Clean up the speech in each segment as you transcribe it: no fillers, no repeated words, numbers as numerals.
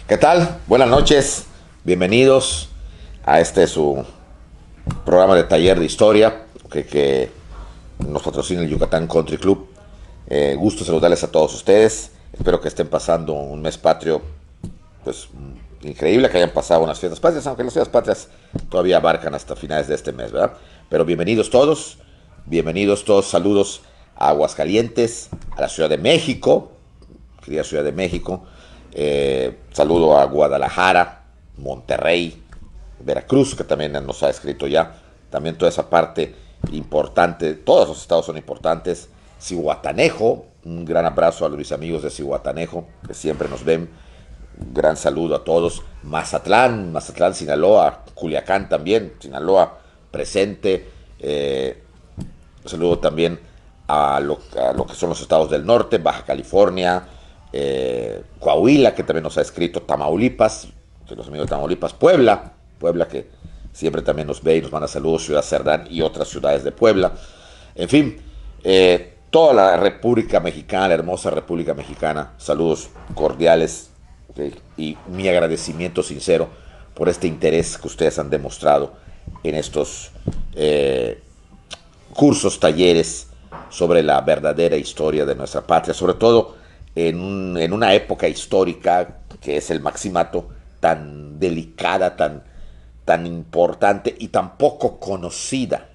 ¿Qué tal? Buenas noches, bienvenidos a su programa de taller de historia que nos patrocina el Yucatán Country Club. Gusto saludarles a todos ustedes, espero que estén pasando un mes patrio pues increíble, que hayan pasado unas fiestas patrias, aunque las fiestas patrias todavía abarcan hasta finales de este mes, ¿verdad? Pero bienvenidos todos, saludos a Aguascalientes, a la Ciudad de México, querida Ciudad de México. Saludo a Guadalajara, Monterrey, Veracruz, que también nos ha escrito ya. También toda esa parte importante, todos los estados son importantes. Zihuatanejo, un gran abrazo a mis amigos de Zihuatanejo, que siempre nos ven. Un gran saludo a todos. Mazatlán, Sinaloa, Culiacán también, Sinaloa presente. Saludo también a lo que son los estados del norte, Baja California, Coahuila, que también nos ha escrito, Tamaulipas, los amigos de Tamaulipas, Puebla que siempre también nos ve y nos manda saludos, Ciudad Cerdán y otras ciudades de Puebla. En fin, toda la República Mexicana, la hermosa República Mexicana, saludos cordiales, ¿okay? Y mi agradecimiento sincero por este interés que ustedes han demostrado en estos cursos, talleres sobre la verdadera historia de nuestra patria, sobre todo en una época histórica que es el Maximato, tan delicada, tan importante y tan poco conocida.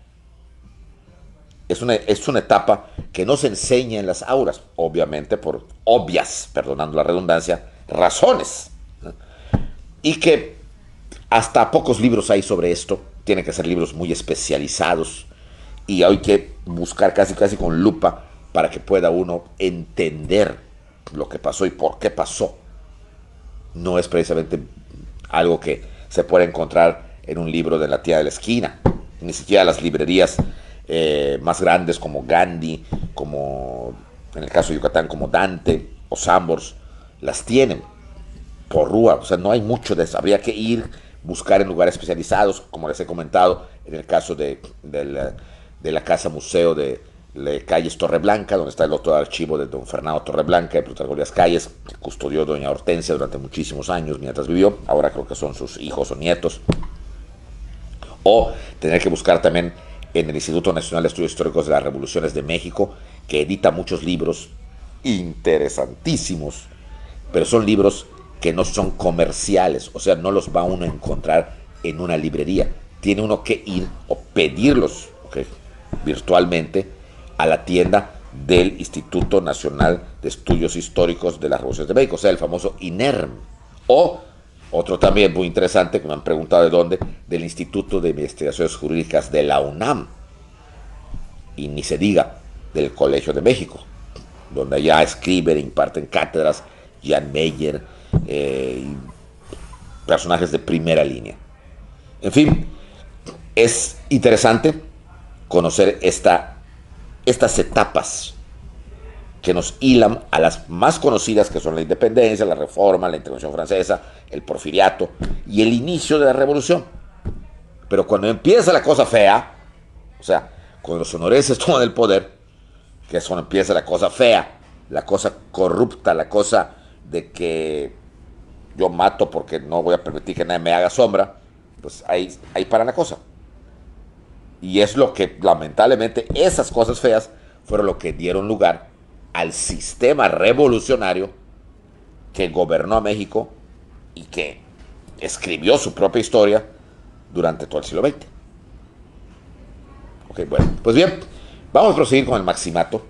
Es una etapa que no se enseña en las aulas, obviamente por obvias, perdonando la redundancia, razones, ¿no? Y que hasta pocos libros hay sobre esto, tienen que ser libros muy especializados y hay que buscar casi con lupa para que pueda uno entender lo que pasó y por qué pasó. No es precisamente algo que se puede encontrar en un libro de la tía de la esquina. Ni siquiera las librerías más grandes como Gandhi, como en el caso de Yucatán, como Dante o Sambors, las tienen por rúa. O sea, no hay mucho de eso. Habría que ir, buscar en lugares especializados, como les he comentado, en el caso de la Casa Museo de Calles Torreblanca, donde está el otro archivo de don Fernando Torreblanca, de Plutarco Elías Calles, que custodió doña Hortensia durante muchísimos años mientras vivió. Ahora creo que son sus hijos o nietos. O tener que buscar también en el Instituto Nacional de Estudios Históricos de las Revoluciones de México, que edita muchos libros interesantísimos, pero son libros que no son comerciales, o sea, no los va uno a encontrar en una librería. Tiene uno que ir o pedirlos, ¿okay?, virtualmente a la tienda del Instituto Nacional de Estudios Históricos de las Revoluciones de México, o sea, el famoso INERM. O otro también muy interesante, que me han preguntado de dónde, del Instituto de Investigaciones Jurídicas de la UNAM. Y ni se diga del Colegio de México, donde ya escriben e imparten cátedras Jan Meyer, personajes de primera línea. En fin, es interesante conocer estas etapas que nos hilan a las más conocidas, que son la independencia, la reforma, la intervención francesa, el porfiriato y el inicio de la revolución. Pero cuando empieza la cosa fea, o sea, cuando los sonorenses toman el poder, que es cuando empieza la cosa fea, la cosa corrupta, la cosa de que yo mato porque no voy a permitir que nadie me haga sombra, pues ahí para la cosa. Y es lo que, lamentablemente, esas cosas feas fueron lo que dieron lugar al sistema revolucionario que gobernó a México y que escribió su propia historia durante todo el siglo XX. Ok, bueno, pues bien, vamos a proseguir con el Maximato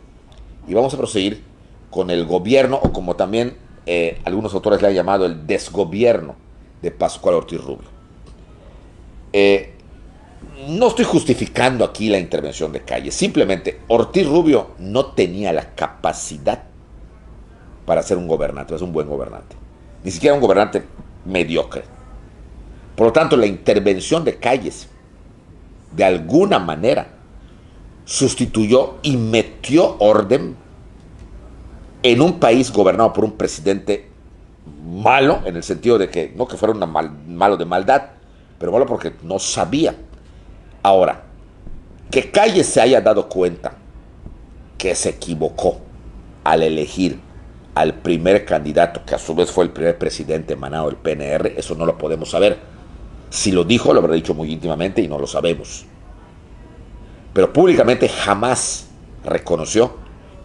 y vamos a proseguir con el gobierno, o como también algunos autores le han llamado, el desgobierno de Pascual Ortiz Rubio. No estoy justificando aquí la intervención de Calles, simplemente Ortiz Rubio no tenía la capacidad para ser un gobernante, es un buen gobernante, ni siquiera un gobernante mediocre. Por lo tanto, la intervención de Calles, de alguna manera, sustituyó y metió orden en un país gobernado por un presidente malo, en el sentido de que no que fuera malo de maldad, pero malo porque no sabía. Ahora, que Calles se haya dado cuenta que se equivocó al elegir al primer candidato, que a su vez fue el primer presidente emanado del PNR, eso no lo podemos saber. Si lo dijo, lo habrá dicho muy íntimamente y no lo sabemos. Pero públicamente jamás reconoció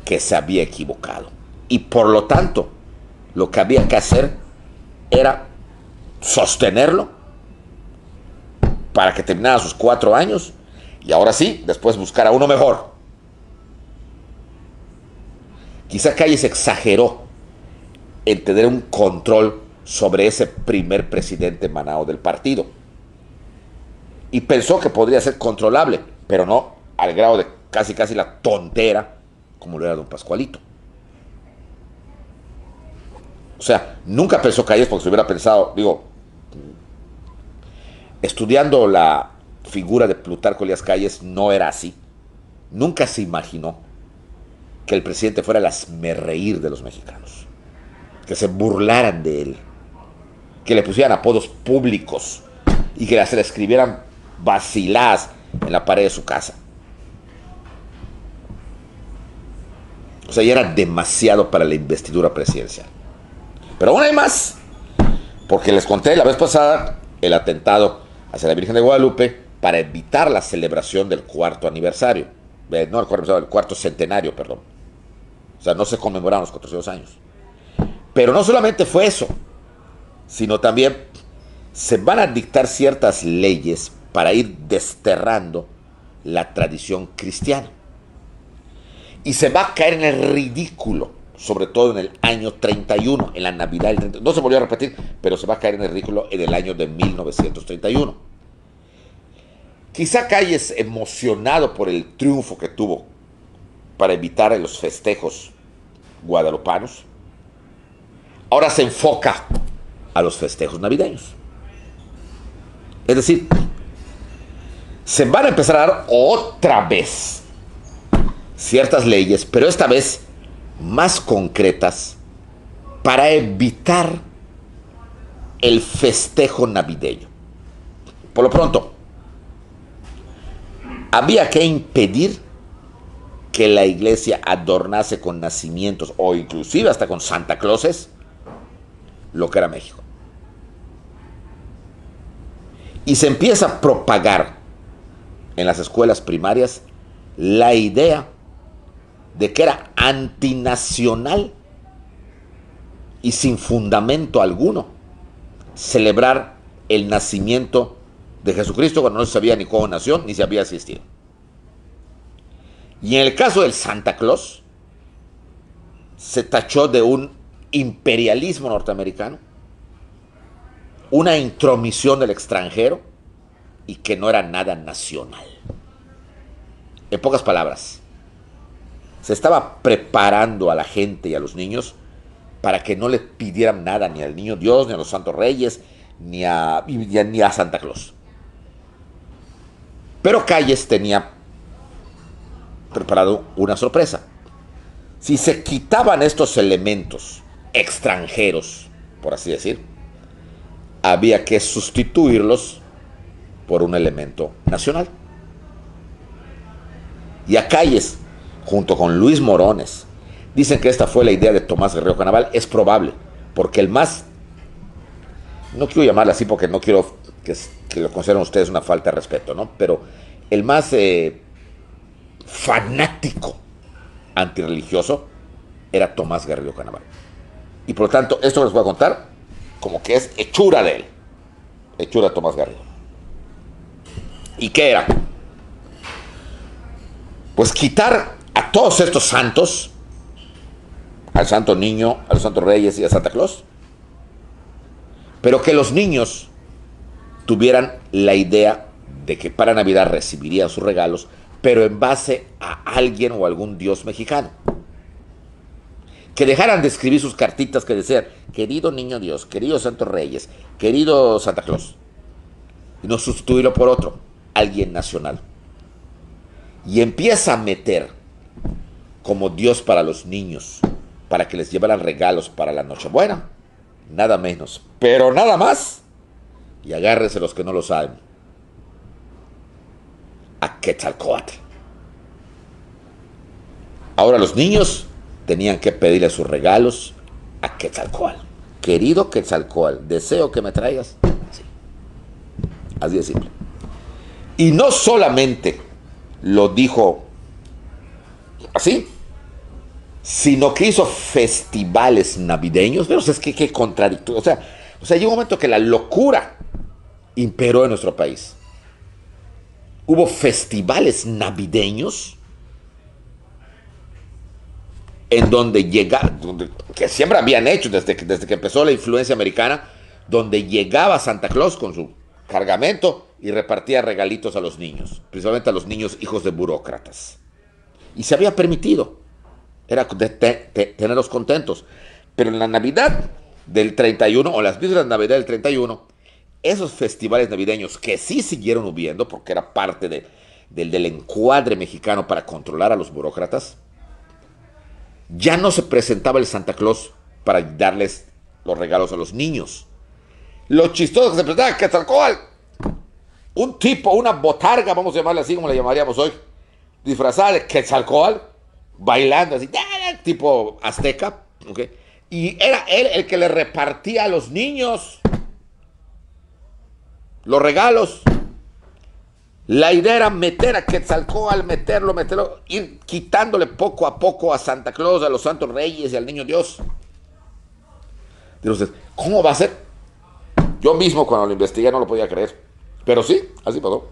que se había equivocado. Y por lo tanto, lo que había que hacer era sostenerlo para que terminara sus 4 años y ahora sí, después buscar a uno mejor. Quizá Calles exageró en tener un control sobre ese primer presidente emanado del partido y pensó que podría ser controlable, pero no al grado de casi la tontera como lo era don Pascualito. O sea, nunca pensó Calles, porque se hubiera pensado, digo, estudiando la figura de Plutarco Elías Calles, no era así. Nunca se imaginó que el presidente fuera el hazmerreír de los mexicanos, que se burlaran de él, que le pusieran apodos públicos y que se le escribieran vaciladas en la pared de su casa. O sea, ya era demasiado para la investidura presidencial. Pero aún hay más, porque les conté la vez pasada el atentado hacia la Virgen de Guadalupe para evitar la celebración del cuarto aniversario. No el cuarto aniversario, el cuarto centenario, perdón. O sea, no se conmemoraron los 400 años. Pero no solamente fue eso, sino también se van a dictar ciertas leyes para ir desterrando la tradición cristiana. Y se va a caer en el ridículo, sobre todo en el año 31, en la Navidad del 31. No se volvió a repetir, pero se va a caer en el ridículo en el año de 1931. Quizá Calles, emocionado por el triunfo que tuvo para evitar los festejos guadalupanos, ahora se enfoca a los festejos navideños. Es decir, se van a empezar a dar otra vez ciertas leyes, pero esta vez más concretas, para evitar el festejo navideño. Por lo pronto, había que impedir que la iglesia adornase con nacimientos o inclusive hasta con Santa Clauses lo que era México. Y se empieza a propagar en las escuelas primarias la idea de que era antinacional y sin fundamento alguno celebrar el nacimiento de Jesucristo cuando no se sabía ni cómo nació ni si había existido. Y en el caso del Santa Claus se tachó de un imperialismo norteamericano, una intromisión del extranjero y que no era nada nacional. En pocas palabras, se estaba preparando a la gente y a los niños para que no le pidieran nada ni al niño Dios, ni a los santos reyes, ni a Santa Claus. Pero Calles tenía preparado una sorpresa. Si se quitaban estos elementos extranjeros, por así decir, había que sustituirlos por un elemento nacional. Y a Calles, junto con Luis Morones, dicen que esta fue la idea de Tomás Guerrero Canaval. Es probable, porque el más, no quiero llamarle así porque no quiero que lo consideren ustedes una falta de respeto, ¿no? Pero el más fanático antirreligioso era Tomás Guerrero Canaval. Y por lo tanto, esto que les voy a contar, como que es hechura de él, hechura de Tomás Guerrero. ¿Y qué era? Pues quitar a todos estos santos, al Santo Niño, a los Santos Reyes y a Santa Claus, pero que los niños tuvieran la idea de que para Navidad recibirían sus regalos, pero en base a alguien o algún dios mexicano. Que dejaran de escribir sus cartitas que decían, querido niño Dios, querido Santos Reyes, querido Santa Claus, y no sustituirlo por otro, alguien nacional. Y empieza a meter como Dios para los niños, para que les llevaran regalos para la Nochebuena, nada menos, pero nada más, y agárrese los que no lo saben, a Quetzalcóatl. Ahora los niños tenían que pedirle sus regalos Quetzalcóatl, querido Quetzalcóatl, deseo que me traigas. Sí, así de simple. Y no solamente lo dijo así, sino que hizo festivales navideños. Pero es que qué contradictorio. O sea, llegó un momento que la locura imperó en nuestro país. Hubo festivales navideños en donde que siempre habían hecho desde que empezó la influencia americana, donde llegaba Santa Claus con su cargamento y repartía regalitos a los niños, principalmente a los niños hijos de burócratas. Y se había permitido, era tenerlos contentos. Pero en la Navidad del 31, o las vísperas de Navidad del 31, esos festivales navideños que sí siguieron hubiendo, porque era parte del encuadre mexicano para controlar a los burócratas, ya no se presentaba el Santa Claus para darles los regalos a los niños. Lo chistoso que se presentaba Quetzalcóatl, un tipo, una botarga, vamos a llamarle así como le llamaríamos hoy, disfrazada de Quetzalcóatl, bailando así, tipo azteca, ¿okay? Y era él el que le repartía a los niños los regalos. La idea era meter a Quetzalcóatl, meterlo, ir quitándole poco a poco a Santa Claus, a los santos reyes y al niño Dios. Entonces, ¿cómo va a ser? Yo mismo cuando lo investigué no lo podía creer. Pero sí, así pasó.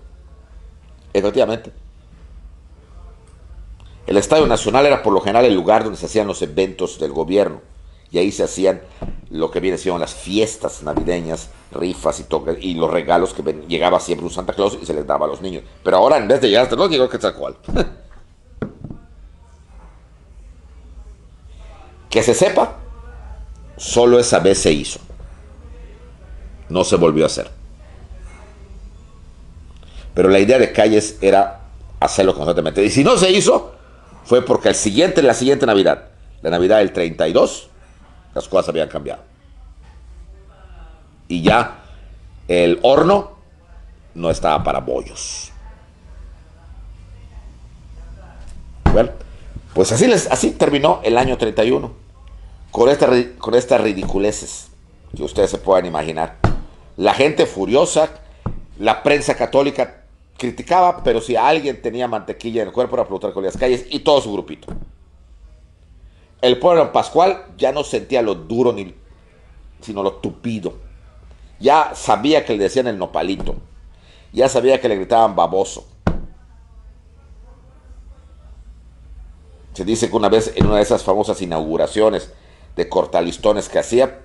Efectivamente. El Estadio Nacional era por lo general el lugar donde se hacían los eventos del gobierno. Y ahí se hacían lo que viene siendo las fiestas navideñas, rifas y los regalos que llegaba siempre un Santa Claus y se les daba a los niños. Pero ahora en vez de llegar hasta los llegó Quetzalcóatl. Que se sepa, solo esa vez se hizo. No se volvió a hacer. Pero la idea de Calles era hacerlo constantemente. Y si no se hizo, fue porque la siguiente Navidad, la Navidad del 32, las cosas habían cambiado. Y ya el horno no estaba para bollos. Bueno, pues así terminó el año 31. Con estas ridiculeces que ustedes se puedan imaginar. La gente furiosa, la prensa católica criticaba, pero si alguien tenía mantequilla en el cuerpo era Plutarco Elías Calles y todo su grupito. El pueblo pascual ya no sentía lo duro sino lo tupido. Ya sabía que le decían el nopalito. Ya sabía que le gritaban baboso. Se dice que una vez en una de esas famosas inauguraciones de cortalistones que hacía,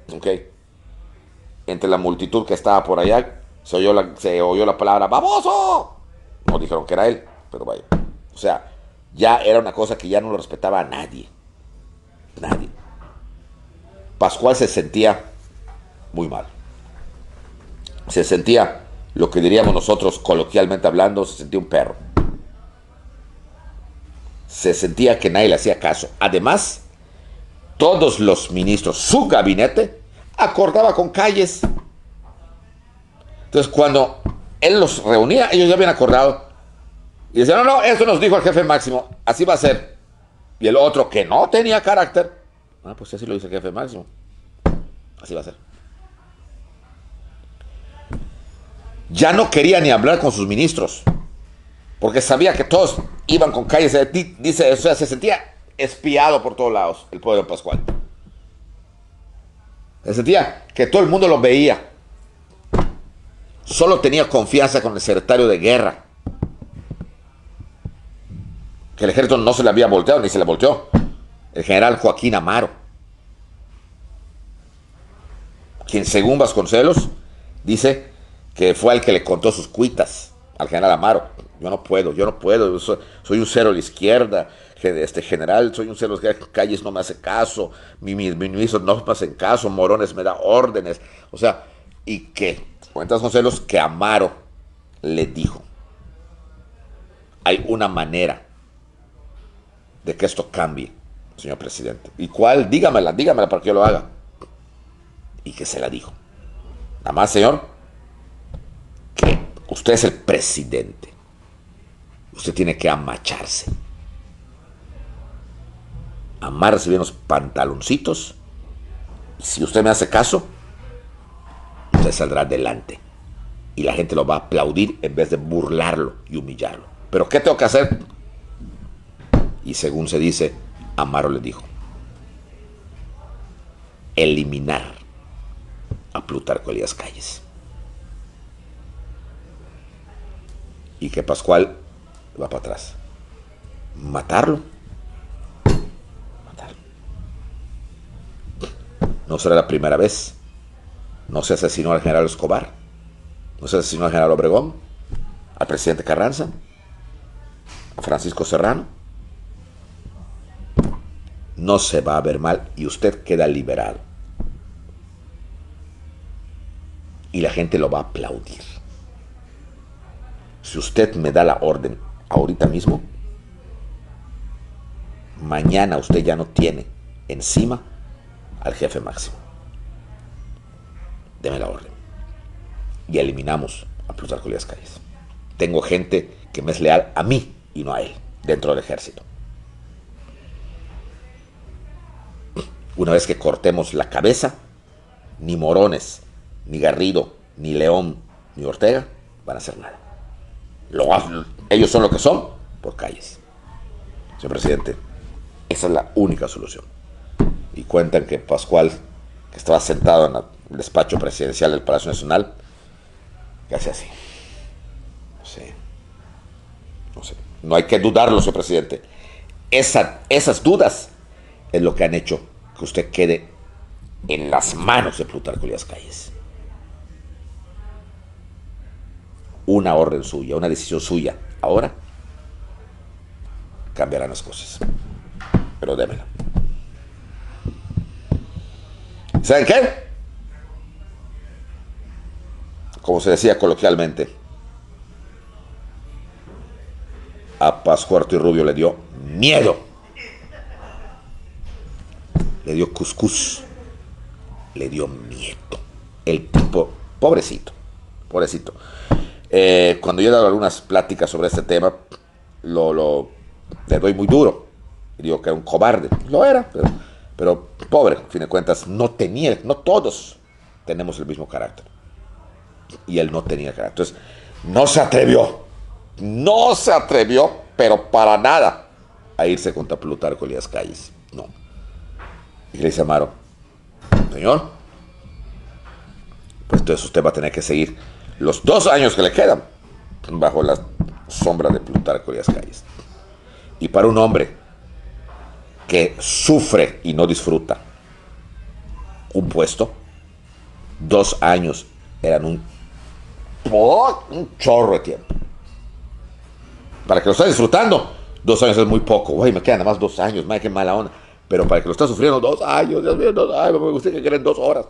entre la multitud que estaba por allá, se oyó la palabra ¡baboso! No dijeron que era él, pero vaya. O sea, ya era una cosa que ya no lo respetaba a nadie. Nadie. Pascual se sentía muy mal. Se sentía, lo que diríamos nosotros coloquialmente hablando, se sentía un perro. Se sentía que nadie le hacía caso. Además, todos los ministros, su gabinete, acordaba con Calles. Entonces, cuando él los reunía, ellos ya habían acordado. Y decían, no, eso nos dijo el jefe máximo, así va a ser. Y el otro, que no tenía carácter, pues así lo dice el jefe máximo. Así va a ser. Ya no quería ni hablar con sus ministros, porque sabía que todos iban con Calles. Dice, o sea, se sentía espiado por todos lados, el pueblo de Pascual. Se sentía que todo el mundo lo veía. Solo tenía confianza con el secretario de guerra, que el ejército no se le había volteado, ni se le volteó, el general Joaquín Amaro, quien según Vasconcelos dice que fue el que le contó sus cuitas al general Amaro. Yo no puedo, soy un cero a la izquierda, general, soy un cero a la izquierda, Calles no me hace caso, mis ministros no me hacen caso, Morones me da órdenes, o sea, y que, cuenta Vasconcelos, que Amaro le dijo, hay una manera de que esto cambie, señor presidente. ¿Y cuál? Dígamela para que yo lo haga. Y que se la dijo. Nada más, señor, que usted es el presidente. Usted tiene que amacharse. Amarse bien los pantaloncitos si usted me hace caso, usted saldrá adelante. Y la gente lo va a aplaudir en vez de burlarlo y humillarlo. ¿Pero qué tengo que hacer? Y según se dice, Amaro le dijo: eliminar a Plutarco Elías Calles. Y que Pascual va para atrás. Matarlo. Matarlo. No será la primera vez. No se asesinó al general Escobar. No se asesinó al general Obregón. Al presidente Carranza. A Francisco Serrano. No se va a ver mal y usted queda liberado. Y la gente lo va a aplaudir. Si usted me da la orden ahorita mismo, mañana usted ya no tiene encima al jefe máximo. Deme la orden. Y eliminamos a Plutarco Elías Calles. Tengo gente que me es leal a mí y no a él, dentro del ejército. Una vez que cortemos la cabeza, ni Morones, ni Garrido, ni León, ni Ortega van a hacer nada. Ellos son lo que son por Calles. Señor presidente, esa es la única solución. Y cuentan que Pascual, que estaba sentado en el despacho presidencial del Palacio Nacional, que hace así. No sé. No sé. No hay que dudarlo, señor presidente. Esas dudas es lo que han hecho que usted quede en las manos de Plutarco Elías Calles. Una orden suya, una decisión suya, ahora cambiarán las cosas. Pero démela. ¿Saben qué? Como se decía coloquialmente, a Pascual Rubio le dio miedo. Le dio cuscús. Le dio miedo. El tipo, pobrecito. Cuando yo he dado algunas pláticas sobre este tema, le doy muy duro. Y digo que era un cobarde. Lo era, pero pobre, a fin de cuentas, no todos tenemos el mismo carácter. Y él no tenía carácter. Entonces, no se atrevió, pero para nada, a irse contra Plutarco Elías Calles. No. Y le dice a Amaro: señor, pues entonces usted va a tener que seguir los 2 años que le quedan bajo la sombra de Plutarco Elías Calles. Y para un hombre que sufre y no disfruta un puesto, 2 años eran un chorro de tiempo. Para que lo esté disfrutando, 2 años es muy poco. Güey, me quedan nada más 2 años, madre, qué mala onda. Pero para que lo esté sufriendo 2 años, Dios mío, 2 años, me gustaría que queden 2 horas.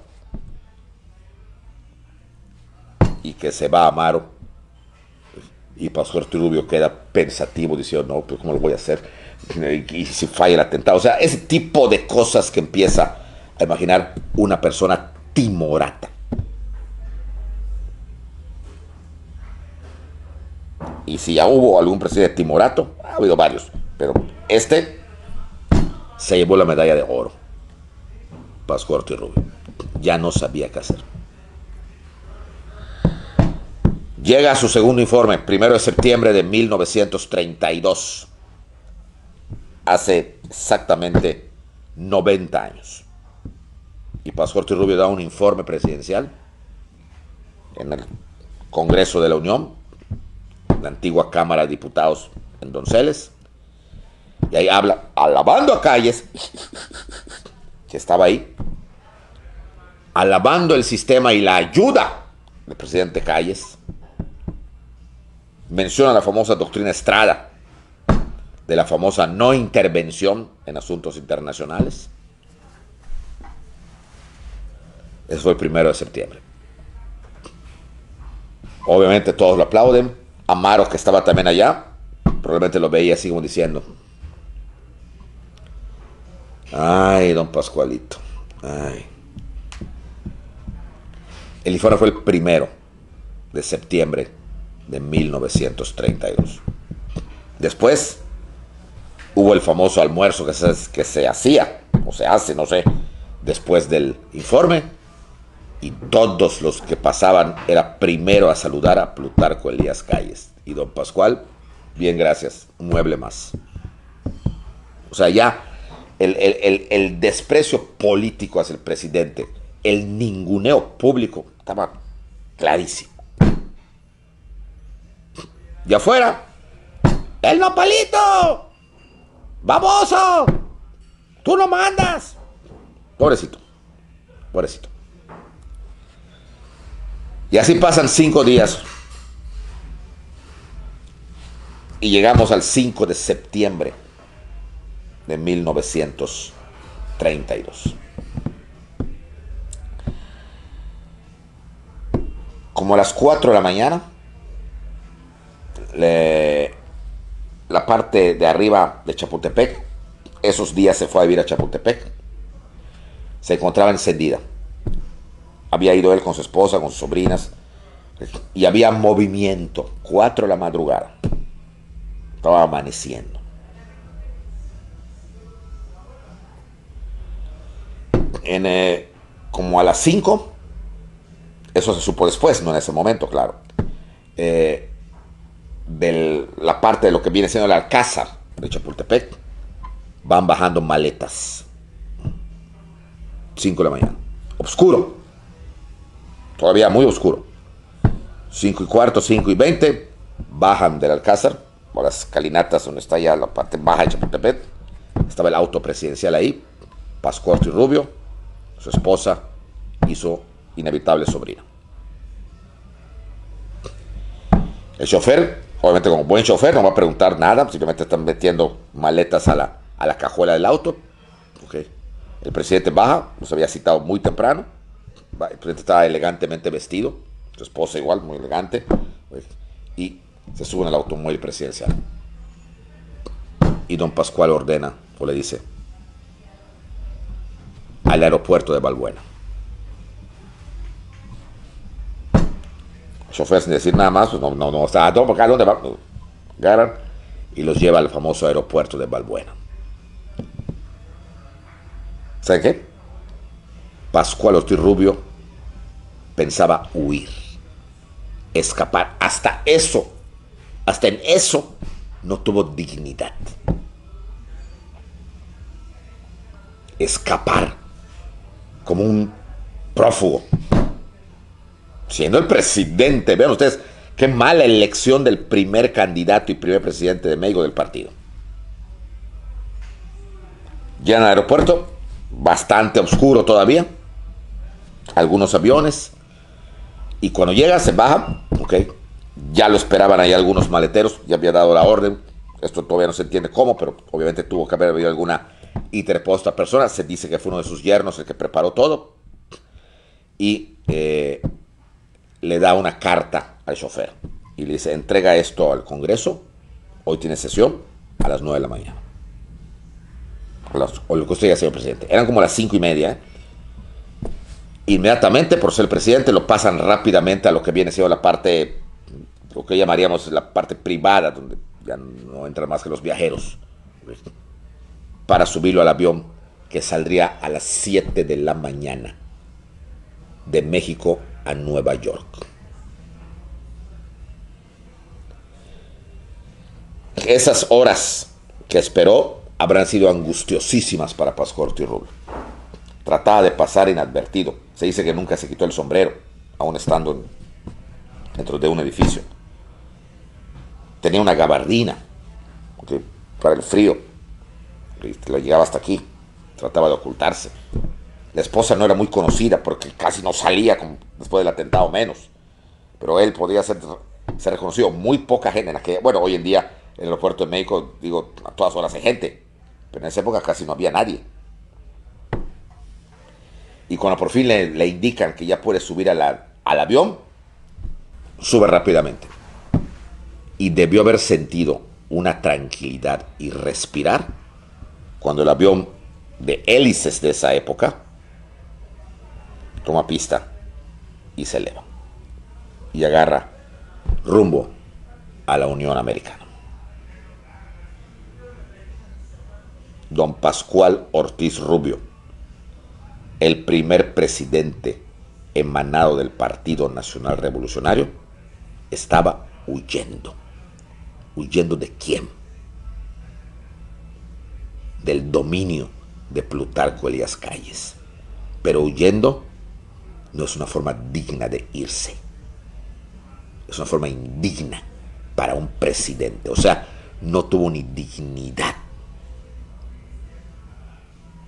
Y que se va a Amaro. Y Pascual Rubio queda pensativo, diciendo: no, pues ¿cómo lo voy a hacer? Y si falla el atentado. O sea, ese tipo de cosas que empieza a imaginar una persona timorata. Y si ya hubo algún presidente timorato, ha habido varios, pero este se llevó la medalla de oro. Pascual Rubio ya no sabía qué hacer. Llega a su segundo informe, 1 de septiembre de 1932. Hace exactamente 90 años. Y Pascual Rubio da un informe presidencial en el Congreso de la Unión, la antigua Cámara de Diputados en Donceles. Y ahí habla, alabando a Calles, que estaba ahí, alabando el sistema y la ayuda del presidente Calles. Menciona la famosa doctrina Estrada, de la famosa no intervención en asuntos internacionales. Eso fue el 1 de septiembre. Obviamente todos lo aplauden. Amaro, que estaba también allá, probablemente lo veía así como diciendo: ay, don Pascualito, ay. El informe fue el 1 de septiembre de 1932. Después hubo el famoso almuerzo que se hacía, o se hace, no sé, después del informe, y todos los que pasaban era primero a saludar a Plutarco Elías Calles. Y don Pascual, bien, gracias, un mueble más. O sea, ya el desprecio político hacia el presidente, el ninguneo público, estaba clarísimo. Y afuera, ¡el nopalito! ¡Baboso! ¡Tú no mandas! Pobrecito, pobrecito. Y así pasan 5 días. Y llegamos al 5 de septiembre de 1932. Como a las 4 de la mañana, la parte de arriba de Chapultepec, esos días se fue a vivir a Chapultepec, se encontraba encendida. Había ido él con su esposa, con sus sobrinas, y había movimiento. 4 de la madrugada. Estaba amaneciendo. Como a las 5, eso se supo después, no en ese momento, claro, de la parte de lo que viene siendo el Alcázar de Chapultepec, van bajando maletas. 5 de la mañana. Oscuro. Todavía muy oscuro. 5:15, 5:20, bajan del Alcázar, por las escalinatas donde está ya la parte baja de Chapultepec. Estaba el auto presidencial ahí, Pascual Ortiz Rubio, su esposa y su inevitable sobrina. El chofer, obviamente como buen chofer, no va a preguntar nada, simplemente están metiendo maletas a la cajuela del auto. Okay. El presidente baja, nos había citado muy temprano. El presidente estaba elegantemente vestido, su esposa igual, muy elegante, y se suben al automóvil presidencial. Y don Pascual ordena, o le dice, al aeropuerto de Balbuena. El chofer, sin decir nada más, pues no está, no, porque ¿a dónde va? Agarran y los lleva al famoso aeropuerto de Balbuena. ¿Saben qué? Pascual Ortiz Rubio pensaba huir, escapar. Hasta en eso, no tuvo dignidad. Escapar como un prófugo, siendo el presidente. Vean ustedes qué mala elección del primer candidato y primer presidente de México del partido. Llegan al aeropuerto, bastante oscuro todavía, algunos aviones, y cuando llega se baja, ya lo esperaban ahí algunos maleteros, ya había dado la orden. Esto todavía no se entiende cómo, pero obviamente tuvo que haber habido alguna interpuesta persona. Se dice que fue uno de sus yernos el que preparó todo, y le da una carta al chofer y le dice: entrega esto al Congreso, hoy tiene sesión a las 9 de la mañana. O lo que usted diga, señor presidente. Eran como las 5:30. Inmediatamente, por ser el presidente, lo pasan rápidamente a lo que viene siendo la parte, lo que llamaríamos la parte privada, donde ya no entran más que los viajeros, para subirlo al avión que saldría a las 7 de la mañana de México a Nueva York. Esas horas que esperó habrán sido angustiosísimas para Pascual Ortiz Rubio. Trataba de pasar inadvertido. Se dice que nunca se quitó el sombrero, aún estando dentro de un edificio. Tenía una gabardina para el frío. Lo llegaba hasta aquí. Trataba de ocultarse. La esposa no era muy conocida porque casi no salía después del atentado, menos. Pero él podía ser reconocido. Muy poca gente en aquella. Bueno, hoy en día en el aeropuerto de México, digo, a todas horas hay gente. Pero en esa época casi no había nadie. Y cuando por fin le indican que ya puede subir al avión, sube rápidamente. Y debió haber sentido una tranquilidad y respirar cuando el avión de hélices de esa época toma pista y se eleva. Y agarra rumbo a la Unión Americana. Don Pascual Ortiz Rubio el primer presidente emanado del Partido Nacional Revolucionario, estaba huyendo. ¿Huyendo de quién? Del dominio de Plutarco Elías Calles. Pero huyendo no es una forma digna de irse. Es una forma indigna para un presidente. O sea, no tuvo ni dignidad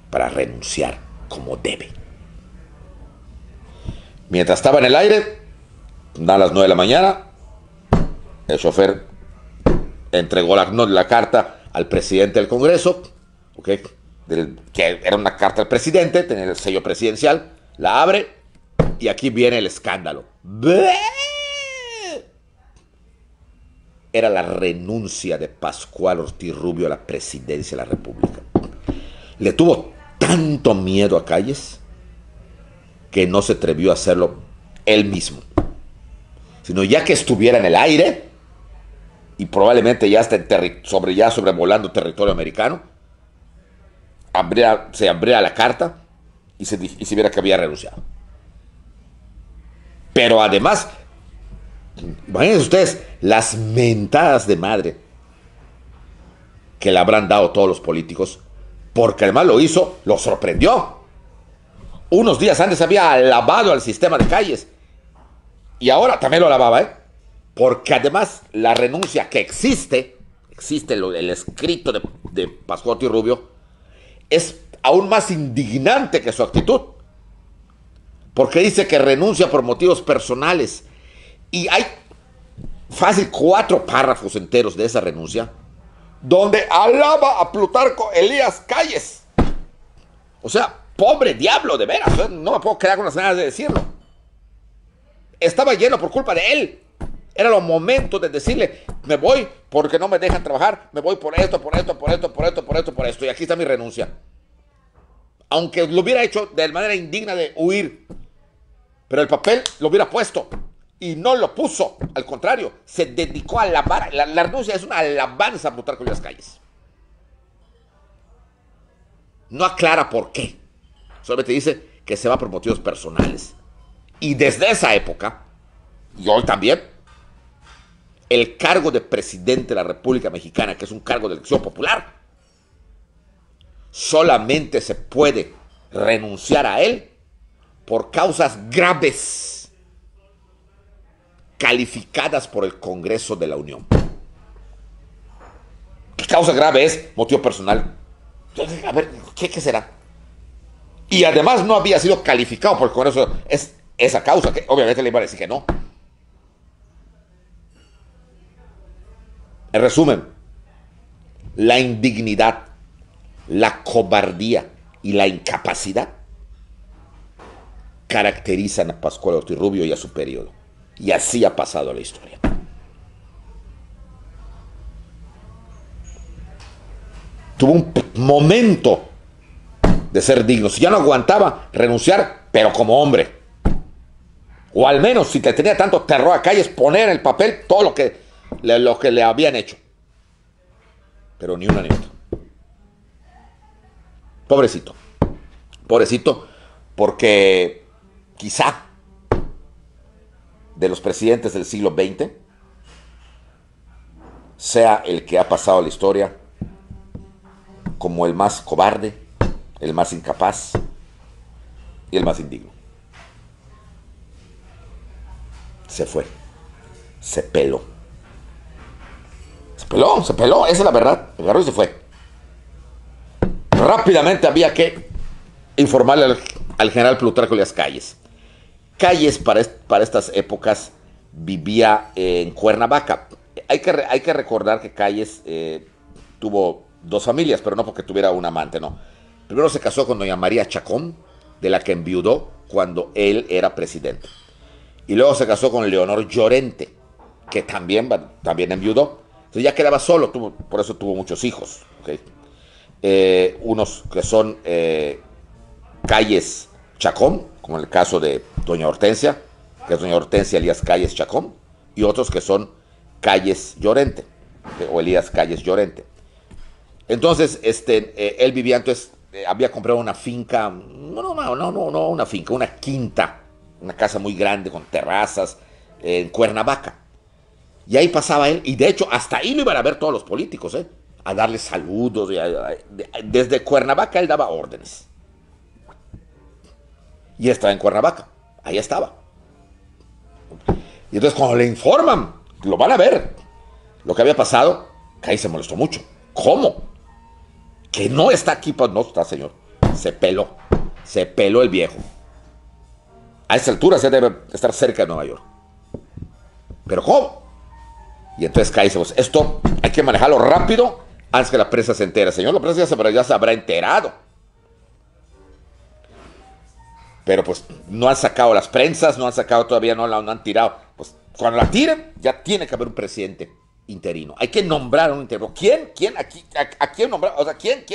para renunciar como debe. Mientras estaba en el aire, a las 9 de la mañana, el chofer entregó la carta al presidente del Congreso, ¿okay? Que era una carta al presidente, tenía el sello presidencial, la abre y aquí viene el escándalo. Era la renuncia de Pascual Ortiz Rubio a la presidencia de la República. Le tuvo tanto miedo a Calles que no se atrevió a hacerlo él mismo, sino ya que estuviera en el aire y probablemente ya está sobrevolando territorio americano, se abriera la carta y se viera que había renunciado. Pero además, imagínense ustedes las mentadas de madre que le habrán dado todos los políticos, porque además lo hizo, lo sorprendió. Unos días antes había alabado al sistema de Calles y ahora también lo alababa, porque además la renuncia que existe el escrito de Pascual Ortiz Rubio, es aún más indignante que su actitud, porque dice que renuncia por motivos personales y hay fácil 4 párrafos enteros de esa renuncia donde alaba a Plutarco Elías Calles. O sea, pobre diablo, de veras, no me puedo quedar con las ganas de decirlo. Estaba lleno por culpa de él. Era el momento de decirle, me voy porque no me dejan trabajar, me voy por esto, y aquí está mi renuncia. Aunque lo hubiera hecho de manera indigna de huir, pero el papel lo hubiera puesto y no lo puso. Al contrario, se dedicó a alabar. La renuncia es una alabanza a Plutarco Elías Calles. No aclara por qué. Solamente dice que se va por motivos personales. Y desde esa época, y hoy también, el cargo de presidente de la República Mexicana, que es un cargo de elección popular, solamente se puede renunciar a él por causas graves calificadas por el Congreso de la Unión. ¿Qué causa grave es? Motivo personal. A ver, ¿qué será? Y además no había sido calificado por el Congreso esa causa, que obviamente le iba a decir que no. En resumen, la indignidad, la cobardía y la incapacidad caracterizan a Pascual Ortiz Rubio y a su periodo. Y así ha pasado la historia. Tuvo un momento de ser digno. Si ya no aguantaba, renunciar, pero como hombre. O al menos, si te tenía tanto terror a Calles, poner en el papel todo lo que le habían hecho. Pero ni una ni otra. Pobrecito. Pobrecito, porque quizá de los presidentes del siglo XX sea el que ha pasado a la historia como el más cobarde, el más incapaz y el más indigno. Se fue. Se peló. Se peló, esa es la verdad. Agarró y se fue. Rápidamente había que informarle al general Plutarco Elías Calles. Calles para estas épocas vivía en Cuernavaca. Hay que recordar que Calles tuvo 2 familias, pero no porque tuviera un amante, no. Primero se casó con doña María Chacón, de la que enviudó cuando él era presidente. Y luego se casó con Leonor Llorente, que también enviudó. Entonces ya quedaba solo, por eso tuvo muchos hijos. ¿Okay? Unos que son Calles Chacón, como en el caso de doña Hortensia, que es doña Hortensia Elías Calles Chacón, y otros que son Calles Llorente, o Elías Calles Llorente. Entonces, él vivía, había comprado una finca no una finca, una quinta, una casa muy grande con terrazas en Cuernavaca. Y ahí pasaba él, y de hecho hasta ahí lo iban a ver todos los políticos, a darle saludos. Desde Cuernavaca él daba órdenes. Y él estaba en Cuernavaca, ahí estaba. Y entonces cuando le informan, lo van a ver, lo que había pasado, Calles se molestó mucho. ¿Cómo? Que no está aquí, pues no está, señor. Se peló el viejo. A esa altura se debe estar cerca de Nueva York. ¿Pero cómo? Y entonces Calles, pues esto hay que manejarlo rápido antes que la prensa se entere. Señor, la prensa ya se habrá enterado. Pero pues no han sacado las prensas, no han sacado todavía, no han tirado. Pues cuando la tiren, ya tiene que haber un presidente interino. Hay que nombrar a un interino. ¿Quién? ¿A quién nombrar? O sea, ¿quién?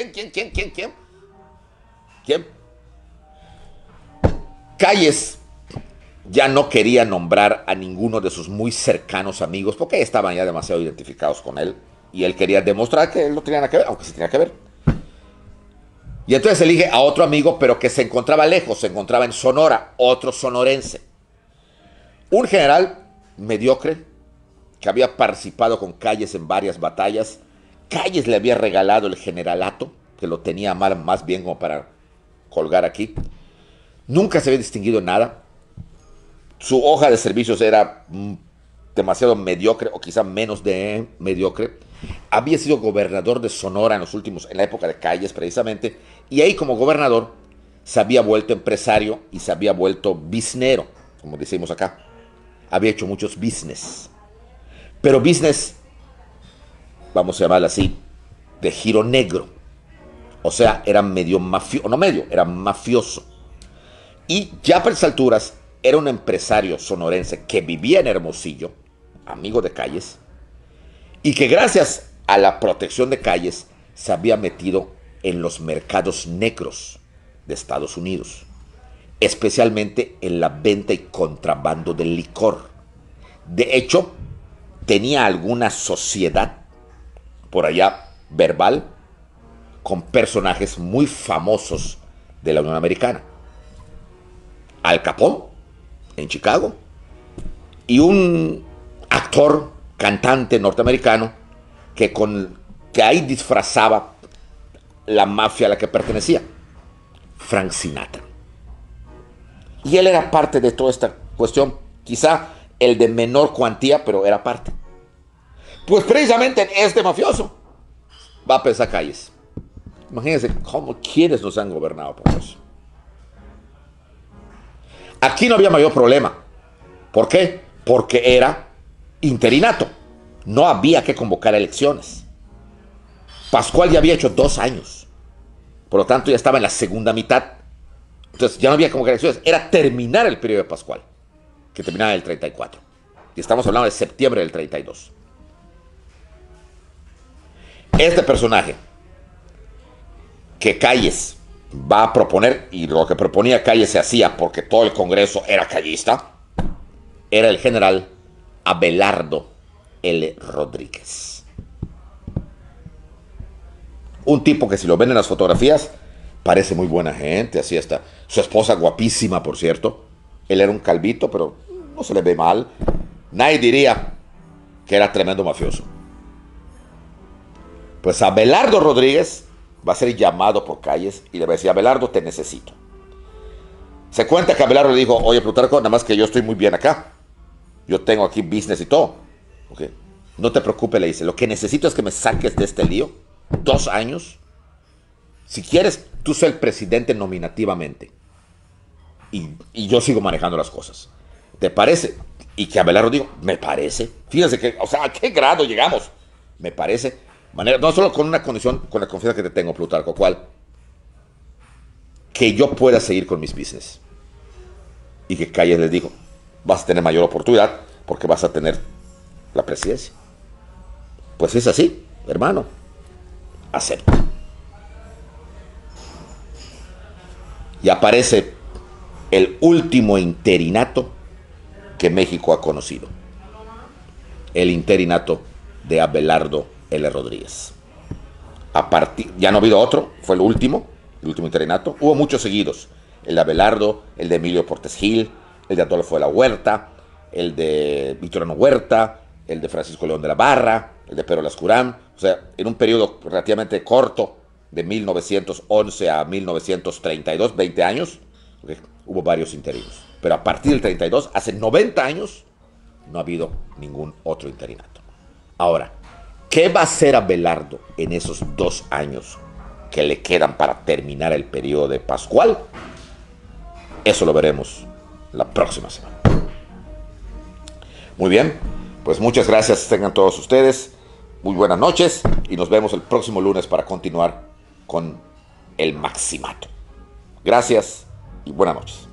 Calles ya no quería nombrar a ninguno de sus muy cercanos amigos porque estaban ya demasiado identificados con él y él quería demostrar que él no tenía nada que ver, aunque sí tenía que ver. Y entonces elige a otro amigo, pero que se encontraba lejos, se encontraba en Sonora, otro sonorense. Un general mediocre que había participado con Calles en varias batallas. Calles le había regalado el generalato, que lo tenía más bien como para colgar aquí. Nunca se había distinguido en nada. Su hoja de servicios era demasiado mediocre, o quizá menos de mediocre. Había sido gobernador de Sonora en la época de Calles precisamente, y ahí como gobernador se había vuelto empresario y se había vuelto biznero, como decimos acá. Había hecho muchos business. Pero business, vamos a llamarlo así, de giro negro. O sea, era medio mafioso, no medio, era mafioso. Y ya para esas alturas era un empresario sonorense que vivía en Hermosillo, amigo de Calles, y que gracias a la protección de Calles se había metido en los mercados negros de Estados Unidos, especialmente en la venta y contrabando del licor. De hecho, tenía alguna sociedad por allá verbal con personajes muy famosos de la Unión Americana. Al Capone, en Chicago, y un actor, cantante norteamericano que ahí disfrazaba la mafia a la que pertenecía, Frank Sinatra. Y él era parte de toda esta cuestión, quizá el de menor cuantía, pero era parte. Pues precisamente en este mafioso va a pensar Calles. Imagínense quiénes nos han gobernado por eso. Aquí no había mayor problema. ¿Por qué? Porque era interinato. No había que convocar elecciones. Pascual ya había hecho 2 años. Por lo tanto, ya estaba en la segunda mitad. Entonces, ya no había que convocar elecciones. Era terminar el periodo de Pascual, que terminaba en el 34. Y estamos hablando de septiembre del 32. Este personaje que Calles va a proponer, y lo que proponía Calles se hacía porque todo el Congreso era callista, era el general Abelardo L. Rodríguez. Un tipo que, si lo ven en las fotografías, parece muy buena gente, así está. Su esposa guapísima, por cierto. Él era un calvito, pero no se le ve mal. Nadie diría que era tremendo mafioso. Pues Abelardo Rodríguez va a ser llamado por Calles y le va a decir: Abelardo, te necesito. Se cuenta que Abelardo le dijo: oye, Plutarco, nada más que yo estoy muy bien acá. Yo tengo aquí business y todo. Okay. No te preocupes, le dice. Lo que necesito es que me saques de este lío. 2 años. Si quieres, tú sé el presidente nominativamente. Y yo sigo manejando las cosas. ¿Te parece? Y que Abelardo dijo: me parece. Fíjense que, o sea, ¿a qué grado llegamos? Me parece. No solo con una condición, con la confianza que te tengo, Plutarco, ¿cuál? Que yo pueda seguir con mis business. Y que Calles les dijo: vas a tener mayor oportunidad porque vas a tener la presidencia. Pues es así, hermano. Acepto. Y aparece el último interinato que México ha conocido. El interinato de Abelardo L. Rodríguez. Ya no ha habido otro, fue el último interinato. Hubo muchos seguidos, el de Abelardo, el de Emilio Portes Gil, el de Adolfo de la Huerta, el de Victoriano Huerta, el de Francisco León de la Barra, el de Pedro Lascurán. O sea, en un periodo relativamente corto, de 1911 a 1932, 20 años, okay, hubo varios interinos. Pero a partir del 32, hace 90 años, no ha habido ningún otro interinato. Ahora, ¿qué va a hacer Abelardo en esos 2 años que le quedan para terminar el periodo de Pascual? Eso lo veremos la próxima semana. Muy bien, pues muchas gracias tengan todos ustedes. Muy buenas noches y nos vemos el próximo lunes para continuar con el Maximato. Gracias y buenas noches.